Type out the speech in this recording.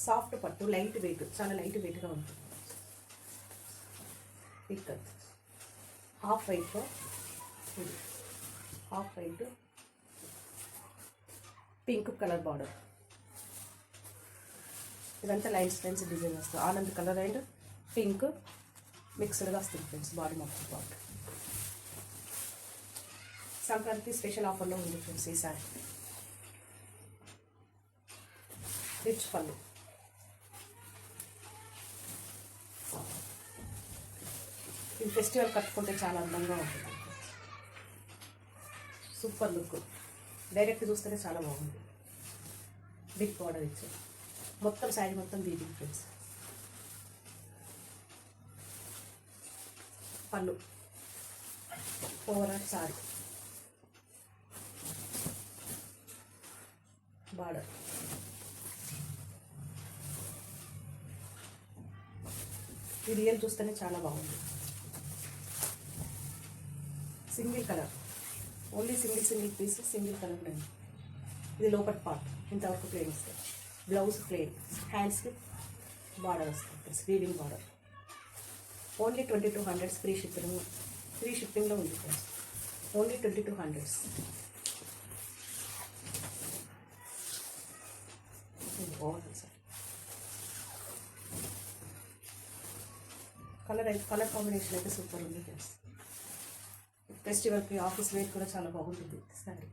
Soft పట్టు, light weight, చాలా light వెయిట్గా ఉంటుంది. ఇక్కడ హాఫ్ వైట్లో ఇది half white pink colour border. ఇదంతా లైన్స్ డిజైన్ వస్తుంది. ఆనంద్ కలర్ అండ్ పింక్ మిక్స్డ్గా వస్తుంది ఫ్రెండ్స్. బాడీ మొత్తం పార్ట్ సంక్రాంతి స్పెషల్ ఆఫర్లో ఉంది ఫ్రెండ్స్ ఈ సారీ. రిచ్ పళ్ళు, ఈ ఫెస్టివల్ కట్టుకుంటే చాలా అందంగా ఉంటుంది. సూపర్ లుక్, డైరెక్ట్ చూస్తేనే చాలా బాగుంది. బిగ్ బార్డర్ ఇచ్చి మొత్తం శారీ మొత్తం వీవింగ్ ఫ్రెండ్స్. పళ్ళు ఓవరాల్ శారీ బార్డర్. ఈ రియల్ చూస్తేనే చాలా బాగుంది. Single colour, only single piece, single colour అండి. ఇది లోపట్ పార్ట్ ఇంతవరకు ప్లేన్ వస్తుంది. బ్లౌజ్ ప్లేన్, హ్యాండ్స్కి బార్డర్ వస్తుంది, వీవింగ్ బార్డర్. ఓన్లీ 2200 ఫ్రీ షిప్పింగ్లో ఉంది ఫ్రెండ్స్. ఓన్లీ 2200. బాగుంది సార్. కలర్ కాంబినేషన్ అయితే సూపర్ ఉంది ఫ్రెండ్స్. ఫెస్టివల్కి ఆఫీస్ వేర్ కూడా చాలా బాగుంటుంది సారీ.